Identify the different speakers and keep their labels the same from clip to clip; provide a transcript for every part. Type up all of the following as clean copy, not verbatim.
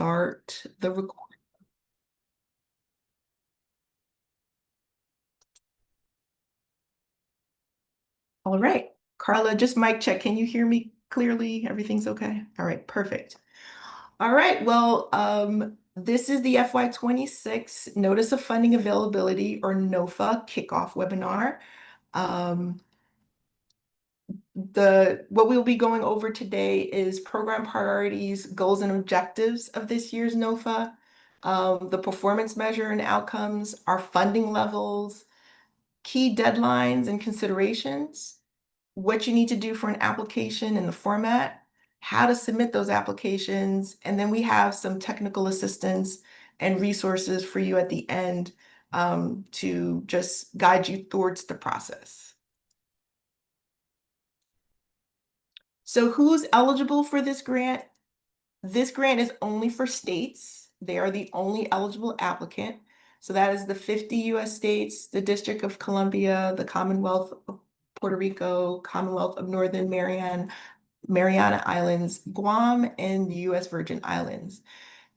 Speaker 1: start the recording. All right, Carla, just mic check. Can you hear me clearly? Everything's okay? All right, perfect. All right, well, this is the FY26 Notice of Funding Availability, or NOFA, kickoff webinar. What we'll be going over today is program priorities, goals, and objectives of this year's NOFA, the performance measure and outcomes, our funding levels, key deadlines and considerations, what you need to do for an application and the format, how to submit those applications, and then we have some technical assistance and resources for you at the end to just guide you towards the process. So who's eligible for this grant? This grant is only for states. They are the only eligible applicant. So that is the 50 US states, the District of Columbia, the Commonwealth of Puerto Rico, Commonwealth of Northern Mariana Islands, Guam, and the US Virgin Islands.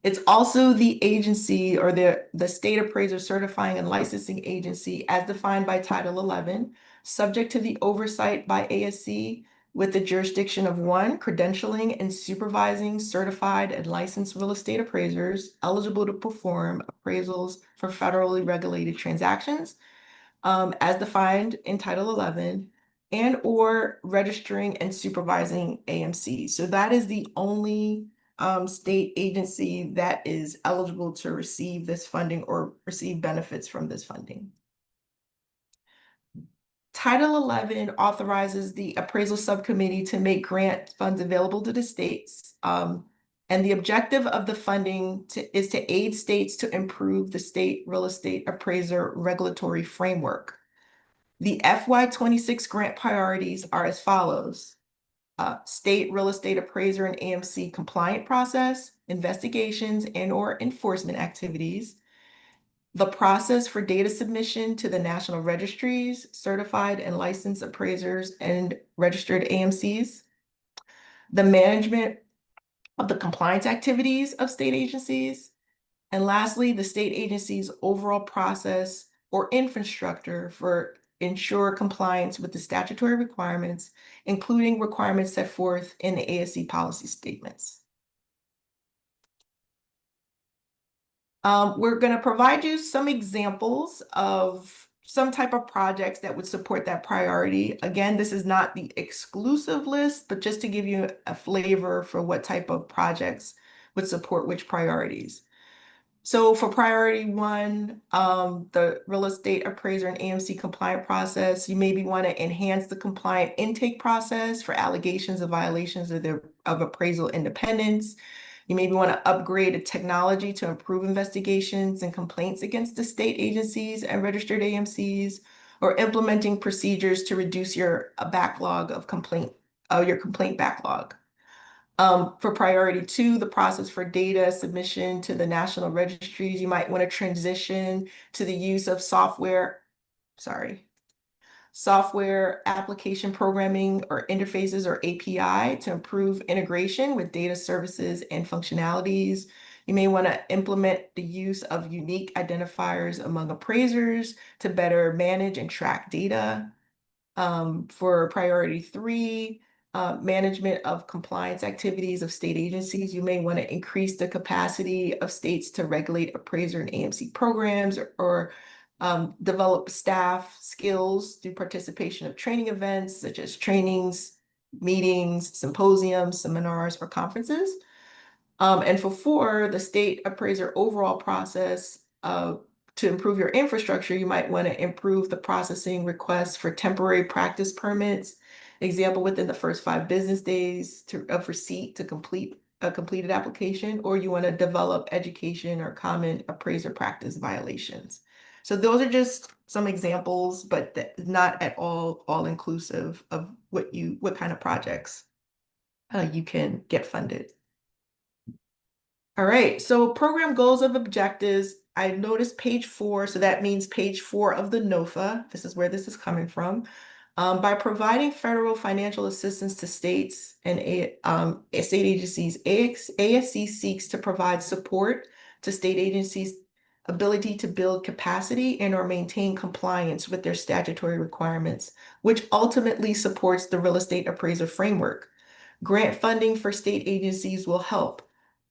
Speaker 1: It's also the agency, or the State Appraiser Certifying and Licensing Agency as defined by Title 11, subject to the oversight by ASC, with the jurisdiction of one, credentialing and supervising certified and licensed real estate appraisers eligible to perform appraisals for federally regulated transactions, as defined in Title 11, and or registering and supervising AMC. So that is the only state agency that is eligible to receive this funding or receive benefits from this funding. Title 11 authorizes the appraisal subcommittee to make grant funds available to the states. And the objective of the funding is to aid states to improve the state real estate appraiser regulatory framework. The FY26 grant priorities are as follows. State real estate appraiser and AMC compliant process, investigations and or enforcement activities, the process for data submission to the national registries, certified and licensed appraisers and registered AMCs, the management of the compliance activities of state agencies, and lastly, the state agency's overall process or infrastructure for ensure compliance with the statutory requirements, including requirements set forth in the ASC policy statements. We're going to provide you some examples of some type of projects that would support that priority. Again, this is not the exclusive list, but just to give you a flavor for what type of projects would support which priorities. So for priority one, the real estate appraiser and AMC compliant process, you maybe want to enhance the compliant intake process for allegations of violations of appraisal independence. You maybe want to upgrade the technology to improve investigations and complaints against the state agencies and registered AMCs, or implementing procedures to reduce your backlog of your complaint backlog. For priority two, the process for data submission to the national registries, you might want to transition to the use of software application programming or interfaces or API to improve integration with data services and functionalities. You may want to implement the use of unique identifiers among appraisers to better manage and track data. For priority three, management of compliance activities of state agencies, you may want to increase the capacity of states to regulate appraiser and AMC programs, or develop staff skills through participation of training events such as trainings, meetings, symposiums, seminars, or conferences. And for four, the state appraiser overall process, to improve your infrastructure, you might want to improve the processing requests for temporary practice permits, example within the first 5 business days of receipt to complete a completed application, or you want to develop education or common appraiser practice violations. So those are just some examples, but not at all inclusive of what kind of projects you can get funded. All right, so program goals of objectives. I noticed page 4, so that means page 4 of the NOFA. This is where this is coming from. By providing federal financial assistance to states and state agencies, ASC seeks to provide support to state agencies' ability to build capacity and or maintain compliance with their statutory requirements, which ultimately supports the real estate appraiser framework. Grant funding for state agencies will help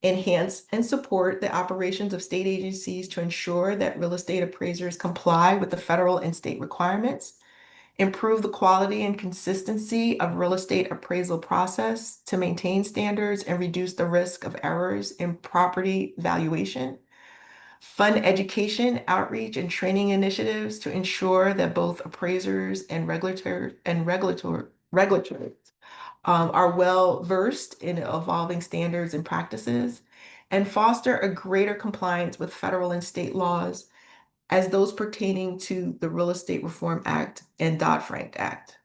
Speaker 1: enhance and support the operations of state agencies to ensure that real estate appraisers comply with the federal and state requirements, improve the quality and consistency of real estate appraisal process to maintain standards and reduce the risk of errors in property valuation, fund education, outreach, and training initiatives to ensure that both appraisers and regulators are well versed in evolving standards and practices, and foster a greater compliance with federal and state laws as those pertaining to the Real Estate Reform Act and Dodd-Frank Act.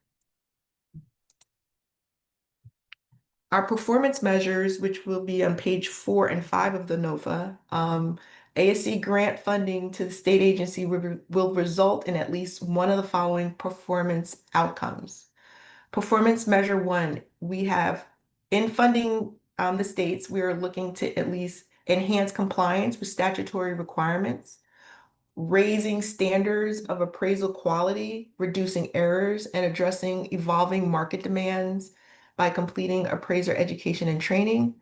Speaker 1: Our performance measures, which will be on page 4 and 5 of the NOFA, ASC grant funding to the state agency will result in at least one of the following performance outcomes. Performance measure 1, we have in funding the states, we are looking to at least enhance compliance with statutory requirements, raising standards of appraisal quality, reducing errors, and addressing evolving market demands by completing appraiser education and training.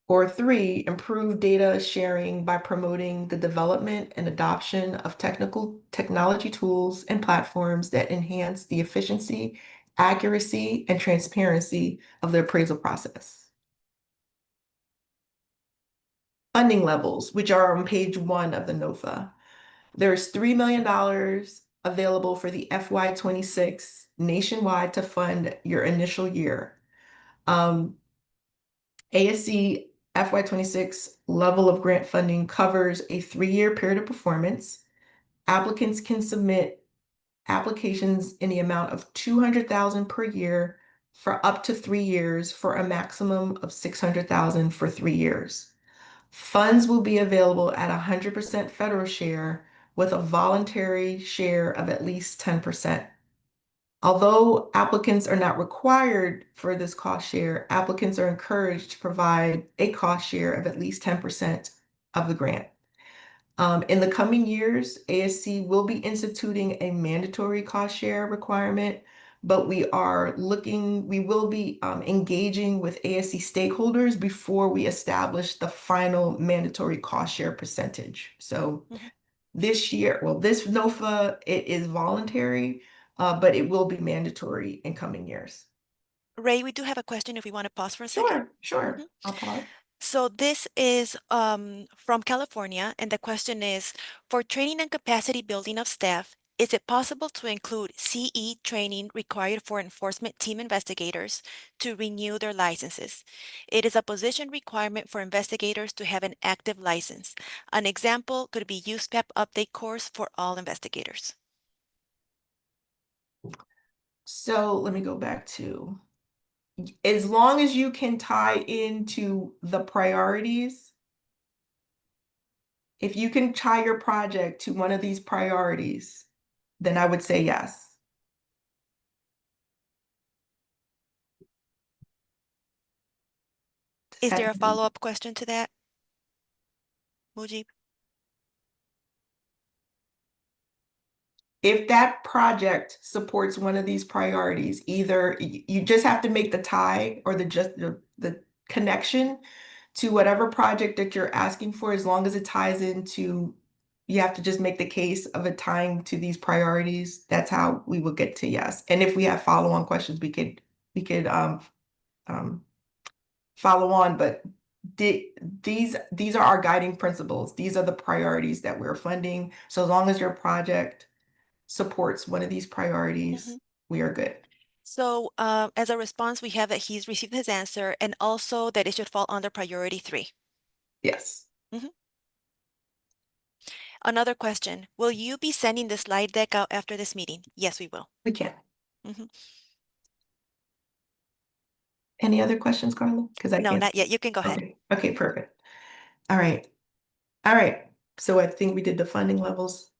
Speaker 1: Or 3, improve data sharing by promoting the development and adoption of technology tools and platforms that enhance the efficiency, accuracy, and transparency of the appraisal process. Funding levels, which are on page 1 of the NOFA. There's $3 million available for the FY26 nationwide to fund your initial year. ASC FY26 level of grant funding covers a 3-year period of performance. Applicants can submit applications in the amount of $200,000 per year for up to 3 years for a maximum of $600,000 for 3 years. Funds will be available at 100% federal share with a voluntary share of at least 10%. Although applicants are not required for this cost share, applicants are encouraged to provide a cost share of at least 10% of the grant. In the coming years, ASC will be instituting a mandatory cost share requirement, but we will be engaging with ASC stakeholders before we establish the final mandatory cost share percentage. So this year, this NOFA, it is voluntary, but it will be mandatory in coming years.
Speaker 2: Ray, we do have a question if we want to pause for a second.
Speaker 1: Sure. I'll pause.
Speaker 2: So this is from California, and the question is, for training and capacity building of staff, is it possible to include CE training required for enforcement team investigators to renew their licenses? It is a position requirement for investigators to have an active license. An example could be USPEP update course for all investigators.
Speaker 1: So let me go back to, as long as you can tie into the priorities, if you can tie your project to one of these priorities, then I would say yes.
Speaker 2: Is there a follow-up question to that, Mujib?
Speaker 1: If that project supports one of these priorities, either you just have to make the tie or the connection to whatever project that you're asking for, as long as it ties into, you have to just make the case of it tying to these priorities. That's how we will get to yes. And if we have follow-on questions, we could follow on, but these are our guiding principles. These are the priorities that we're funding. So as long as your project supports one of these priorities, we are good.
Speaker 2: So as a response, we have that he's received his answer and also that it should fall under priority 3.
Speaker 1: Yes.
Speaker 2: Another question, will you be sending the slide deck out after this meeting? Yes, we will.
Speaker 1: We can. Any other questions, Carla?
Speaker 2: No, not yet. You can go ahead.
Speaker 1: Okay, perfect. All right. So I think we did the funding levels.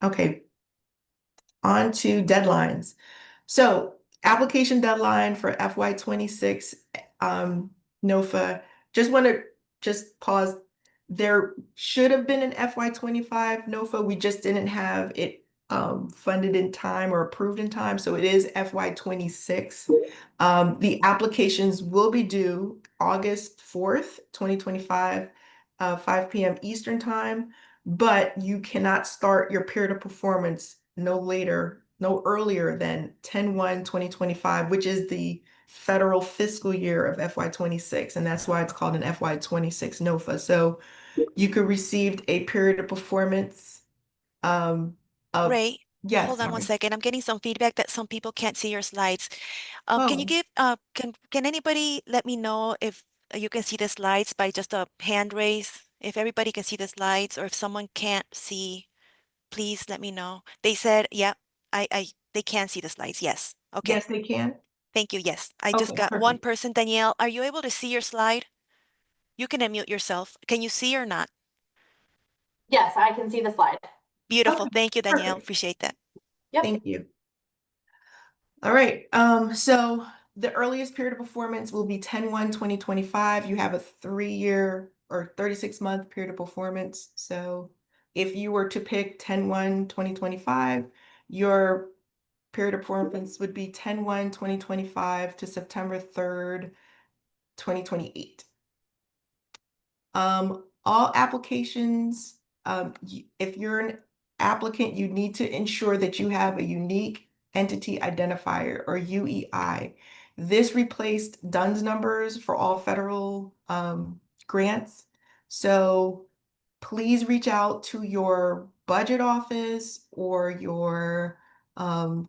Speaker 1: Okay. On to deadlines. So application deadline for FY26 NOFA. Just want to just pause. There should have been an FY25 NOFA. We just didn't have it funded in time or approved in time. So it is FY26. The applications will be due August 4th, 2025, 5 p.m. Eastern time, but you cannot start your period of performance no earlier than 10/1/2025, which is the federal fiscal year of FY26, and that's why it's called an FY26 NOFA. So you could receive a period of performance of
Speaker 2: Ray,
Speaker 1: yes,
Speaker 2: hold on one
Speaker 1: sorry.
Speaker 2: second. I'm getting some feedback that some people can't see your slides. Can you
Speaker 1: Oh,
Speaker 2: give, can anybody let me know if you can see the slides by just a hand raise? If everybody can see the slides, or if someone can't see, please let me know. They said, yeah, they can see the slides. Yes. Okay.
Speaker 1: yes, they can.
Speaker 2: Thank you. Yes. I just
Speaker 1: Okay,
Speaker 2: got one
Speaker 1: perfect.
Speaker 2: person. Danielle, are you able to see your slide? You can unmute yourself. Can you see or not?
Speaker 3: Yes, I can see the slide.
Speaker 2: Beautiful.
Speaker 1: Okay,
Speaker 2: Thank you, Danielle.
Speaker 1: perfect.
Speaker 2: Appreciate that.
Speaker 3: Yep.
Speaker 1: Thank you. All right. So the earliest period of performance will be 10/1/2025. You have a 3-year or 36-month period of performance. So if you were to pick 10/1/2025, your period of performance would be 10/1/2025 to September 3rd, 2028. All applications, if you're an applicant, you need to ensure that you have a unique entity identifier or UEI. This replaced DUNS numbers for all federal grants. So please reach out to your budget office or your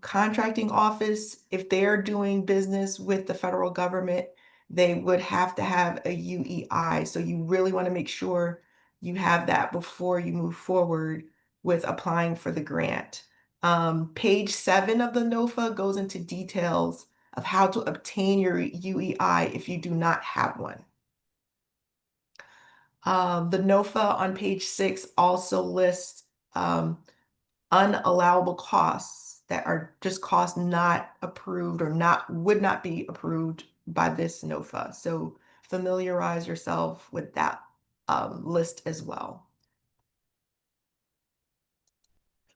Speaker 1: contracting office. If they're doing business with the federal government, they would have to have a UEI. So you really want to make sure you have that before you move forward with applying for the grant. Page 7 of the NOFA goes into details of how to obtain your UEI if you do not have one. The NOFA on page 6 also lists unallowable costs that are just costs not approved or would not be approved by this NOFA. So familiarize yourself with that list as well.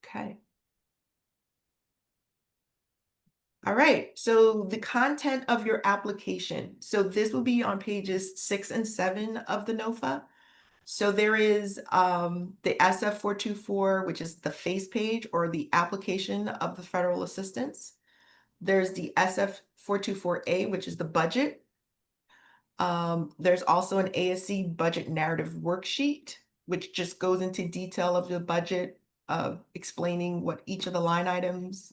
Speaker 1: Okay. All right, so the content of your application. So this will be on pages 6 and 7 of the NOFA. So there is the SF424, which is the face page or the application of the federal assistance. There's the SF424A, which is the budget. There's also an ASC budget narrative worksheet, which just goes into detail of the budget, explaining what each of the line items.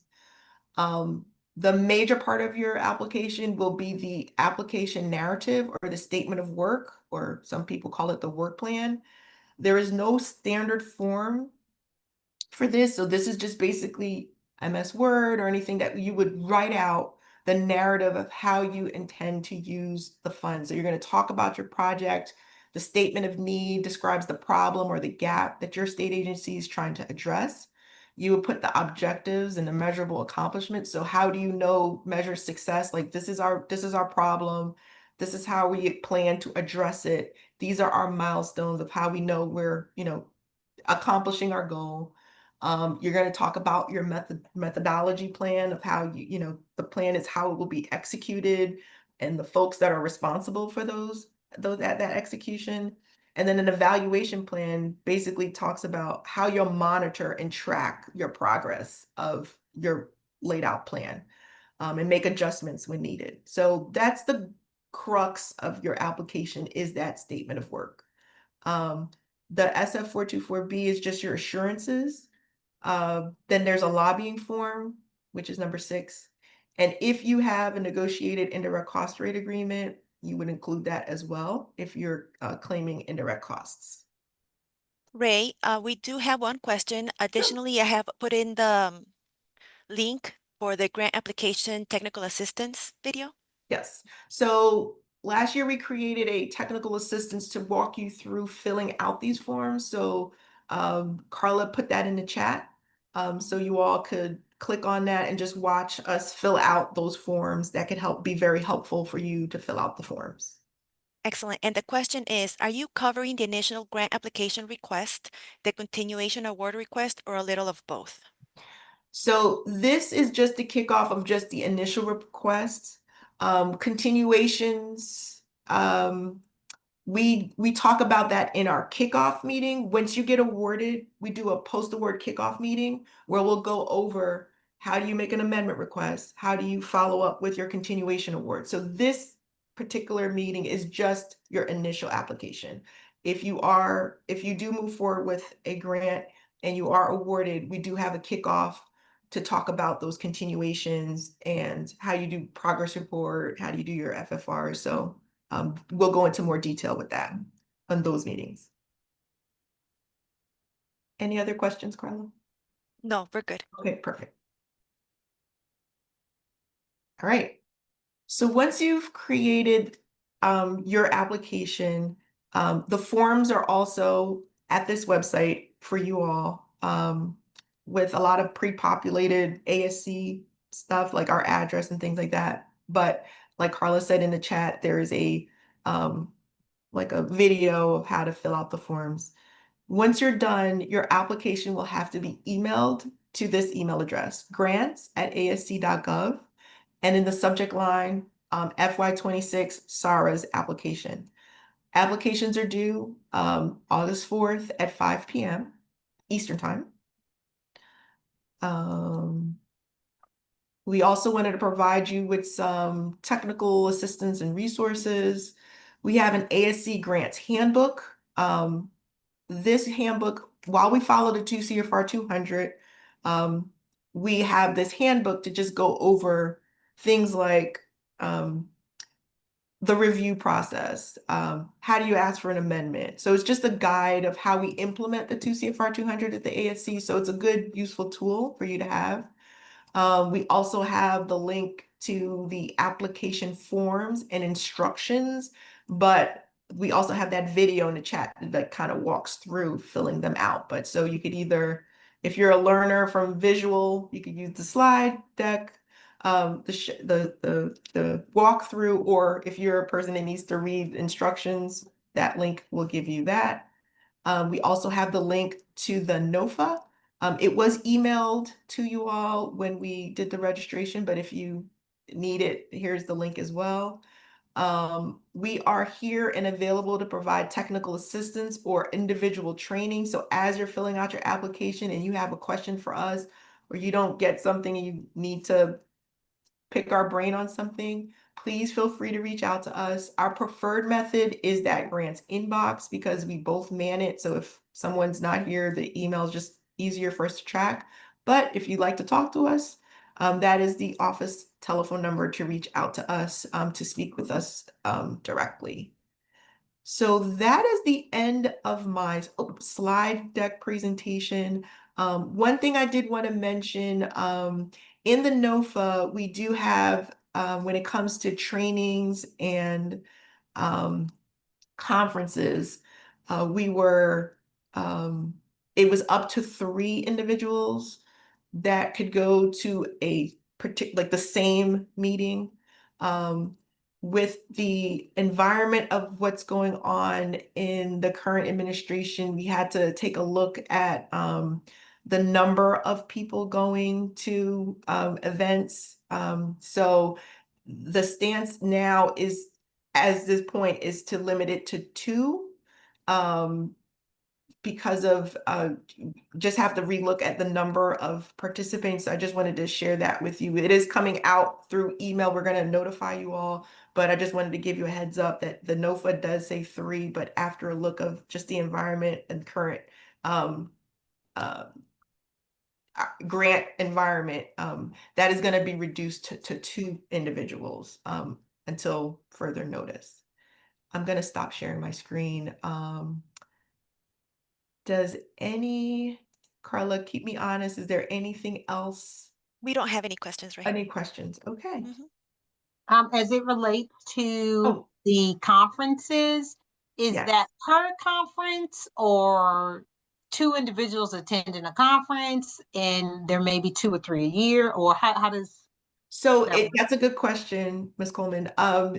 Speaker 1: The major part of your application will be the application narrative or the statement of work, or some people call it the work plan. There is no standard form for this. So this is just basically MS Word or anything that you would write out the narrative of how you intend to use the funds. So you're going to talk about your project. The statement of need describes the problem or the gap that your state agency is trying to address. You would put the objectives and the measurable accomplishments. So how do you measure success? Like this is our problem. This is how we plan to address it. These are our milestones of how we know we're, accomplishing our goal. You're going to talk about your methodology plan of how the plan is how it will be executed and the folks that are responsible for that execution. And then an evaluation plan basically talks about how you'll monitor and track your progress of your laid out plan, and make adjustments when needed. So that's the crux of your application, is that statement of work. The SF424B is just your assurances. Then there's a lobbying form, which is number 6. And if you have a negotiated indirect cost rate agreement, you would include that as well if you're claiming indirect costs.
Speaker 2: Ray, we do have one question. Additionally, I have put in the link for the grant application technical assistance video.
Speaker 1: Yes. So last year we created a technical assistance to walk you through filling out these forms. So Carla put that in the chat, so you all could click on that and just watch us fill out those forms. That could be very helpful for you to fill out the forms.
Speaker 2: Excellent. And the question is, are you covering the initial grant application request, the continuation award request, or a little of both?
Speaker 1: So this is just the kickoff of just the initial requests. Continuations, we talk about that in our kickoff meeting. Once you get awarded, we do a post-award kickoff meeting where we'll go over how do you make an amendment request? How do you follow up with your continuation award? So this particular meeting is just your initial application. If you do move forward with a grant and you are awarded, we do have a kickoff to talk about those continuations and how you do progress report, how do you do your FFR. So we'll go into more detail with that on those meetings. Any other questions, Carla?
Speaker 2: No, we're good.
Speaker 1: Okay, perfect. All right. So once you've created your application, the forms are also at this website for you all with a lot of pre-populated ASC stuff like our address and things like that. But like Carla said in the chat, there is like a video of how to fill out the forms. Once you're done, your application will have to be emailed to this email address, grants@asc.gov. And in the subject line, FY26 SARAS application. Applications are due August 4th at 5 p.m. Eastern Time. We also wanted to provide you with some technical assistance and resources. We have an ASC grants handbook. This handbook, while we follow the 2 CFR 200, we have this handbook to just go over things like the review process. How do you ask for an amendment? So it's just a guide of how we implement the 2 CFR 200 at the ASC. So it's a good, useful tool for you to have. We also have the link to the application forms and instructions, but we also have that video in the chat that kind of walks through filling them out. But so you could either, if you're a learner from visual, you could use the slide deck, the walkthrough, or if you're a person that needs to read instructions, that link will give you that. We also have the link to the NOFA. It was emailed to you all when we did the registration, but if you need it, here's the link as well. We are here and available to provide technical assistance or individual training. So as you're filling out your application and you have a question for us, or you don't get something and you need to pick our brain on something, please feel free to reach out to us. Our preferred method is that grants inbox because we both man it. So if someone's not here, the email is just easier for us to track. But if you'd like to talk to us, that is the office telephone number to reach out to us to speak with us directly. So that is the end of my slide deck presentation. One thing I did want to mention, in the NOFA, we do have, when it comes to trainings and conferences, it was up to 3 individuals that could go to a particular, like the same meeting. With the environment of what's going on in the current administration, we had to take a look at the number of people going to events. So the stance now is, at this point, is to limit it to 2. Because of just have to relook at the number of participants. I just wanted to share that with you. It is coming out through email. We're going to notify you all, but I just wanted to give you a heads up that the NOFA does say 3, but after a look of just the environment and current grant environment, that is going to be reduced to 2 individuals until further notice. I'm going to stop sharing my screen. Does Carla, keep me honest, is there anything else?
Speaker 2: We don't have any questions, right?
Speaker 1: Any questions? Okay.
Speaker 4: As it relates to
Speaker 1: Oh.
Speaker 4: the conferences, is
Speaker 1: Yes.
Speaker 4: that per conference or two individuals attending a conference and there may be 2 or 3 a year, or how does
Speaker 1: So
Speaker 4: that work?
Speaker 1: that's a good question, Ms. Coleman.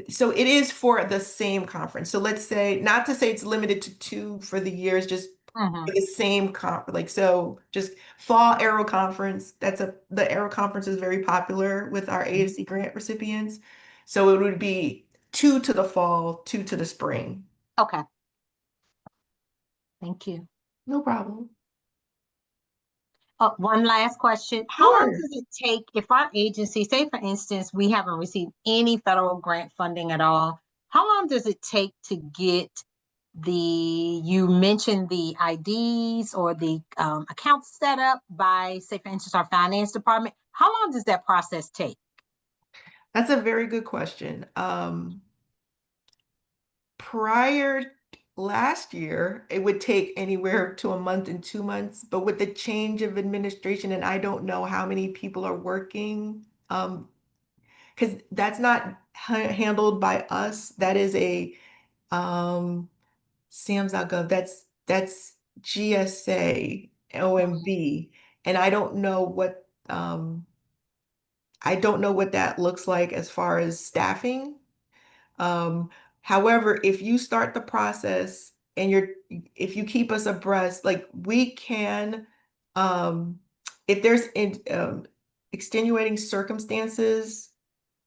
Speaker 1: So it is for the same conference. So let's say, not to say it's limited to 2 for the years, just
Speaker 4: Mhm.
Speaker 1: for the same like, so just fall Aero Conference. The Aero Conference is very popular with our ASC grant recipients. So it would be 2 to the fall, 2 to the spring.
Speaker 4: Okay. Thank you.
Speaker 1: No problem.
Speaker 4: One last question. How long
Speaker 1: Sure.
Speaker 4: does it take if our agency, say for instance, we haven't received any federal grant funding at all, how long does it take to get you mentioned the IDs or the accounts set up by, say for instance, our finance department? How long does that process take?
Speaker 1: That's a very good question. Prior last year, it would take anywhere to a month and 2 months, but with the change of administration, and I don't know how many people are working, because that's not handled by us. That is a SAMS.gov. That's GSA, OMB, and I don't know what that looks like as far as staffing. Um, However, if you start the process and if you keep us abreast, like we can, if there's extenuating circumstances,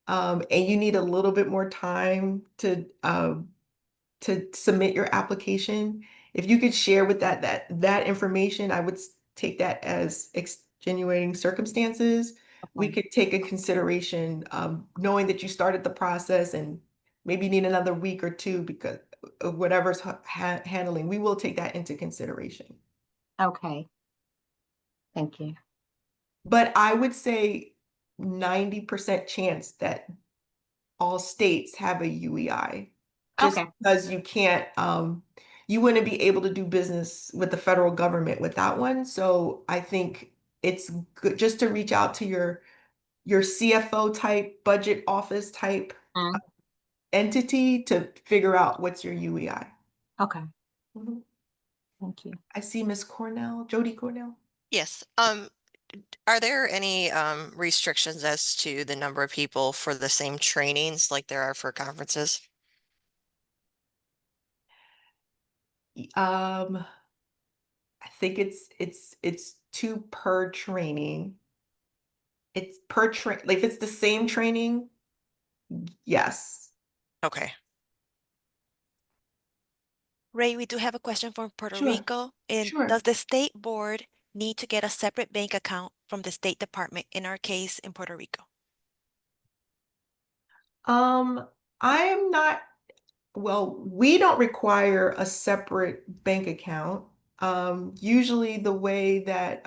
Speaker 1: and you need a little bit more time to submit your application, if you could share with that information, I would take that as extenuating circumstances. We could take a consideration, knowing that you started the process and maybe need another week or 2 because of whatever's handling. We will take that into consideration.
Speaker 4: Okay. Thank you.
Speaker 1: But I would say 90% chance that all states have a UEI, just
Speaker 4: Okay.
Speaker 1: because you wouldn't be able to do business with the federal government without one. So I think it's good just to reach out to your CFO type, budget office type
Speaker 4: Mm,
Speaker 1: entity to figure out what's your UEI.
Speaker 4: okay.
Speaker 1: Mhm.
Speaker 4: Thank you.
Speaker 1: I see Miss Cornell, Jody Cornell.
Speaker 5: Yes. Are there any restrictions as to the number of people for the same trainings like there are for conferences?
Speaker 1: I think it's 2 per training. It's per like if it's the same training, yes.
Speaker 5: Okay.
Speaker 2: Ray, we do have a question from Puerto
Speaker 1: Sure.
Speaker 2: Rico. And
Speaker 1: Sure.
Speaker 2: does the state board need to get a separate bank account from the State Department, in our case in Puerto Rico?
Speaker 1: I am not, well, we don't require a separate bank account. Usually the way that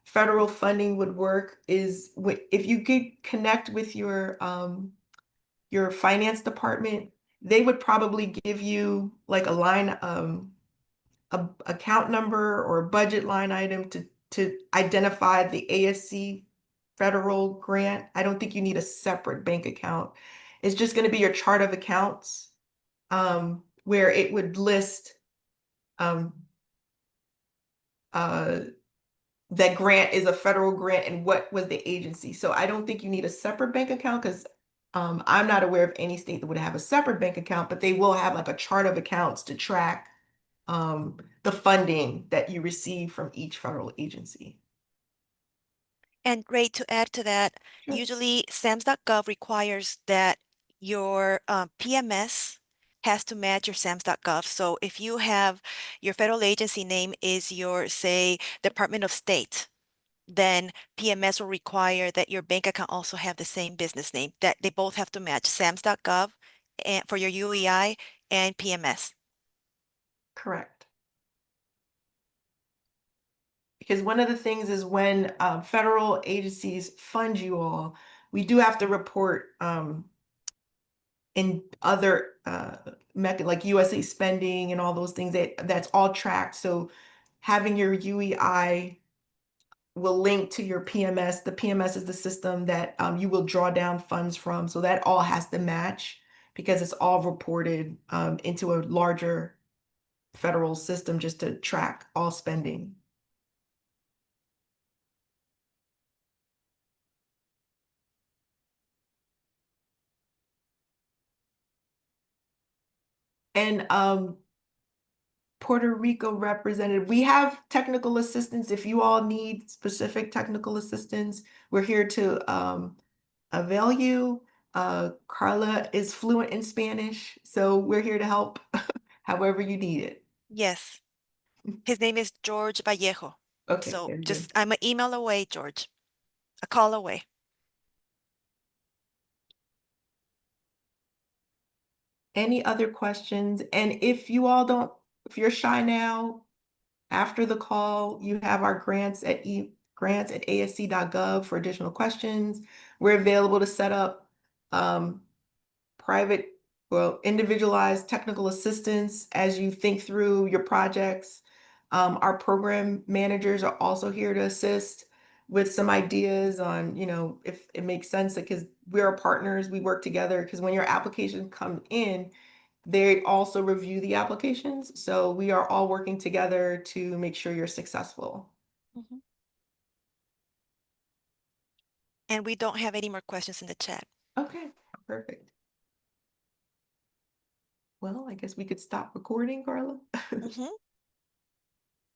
Speaker 1: federal funding would work is if you could connect with your finance department, they would probably give you like a line, a account number or a budget line item to identify the ASC federal grant. I don't think you need a separate bank account. It's just going to be your chart of accounts, where it would list um, uh, that grant is a federal grant and what was the agency. So I don't think you need a separate bank account because I'm not aware of any state that would have a separate bank account, but they will have like a chart of accounts to track the funding that you receive from each federal agency.
Speaker 2: And Ray, to add to that,
Speaker 1: Sure.
Speaker 2: usually SAMS.gov requires that your PMS has to match your SAMS.gov. So if you have your federal agency name is your, say, Department of State, then PMS will require that your bank account also have the same business name, that they both have to match SAMS.gov and for your UEI and PMS.
Speaker 1: Correct. Because one of the things is when federal agencies fund you all, we do have to report in other like USA spending and all those things that's all tracked. So having your UEI will link to your PMS. The PMS is the system that you will draw down funds from. So that all has to match because it's all reported into a larger federal system just to track all spending. And Puerto Rico representative, we have technical assistance. If you all need specific technical assistance, we're here to avail you. Carla is fluent in Spanish, so we're here to help however you need it.
Speaker 2: Yes. His name is George Vallejo.
Speaker 1: Okay,
Speaker 2: So
Speaker 1: very
Speaker 2: just,
Speaker 1: good.
Speaker 2: I'm an email away, George. A call away.
Speaker 1: Any other questions? And if you all don't, if you're shy now, after the call, you have our grants@asc.gov for additional questions. We're available to set up private, well, individualized technical assistance as you think through your projects. Our program managers are also here to assist with some ideas on, if it makes sense, because we are partners, we work together, because when your applications come in, they also review the applications. So we are all working together to make sure you're successful.
Speaker 2: Mhm. And we don't have any more questions in the chat.
Speaker 1: Okay, perfect. Well, I guess we could stop recording, Carla.
Speaker 2: Mhm.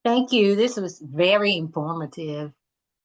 Speaker 4: Thank you. This was very informative.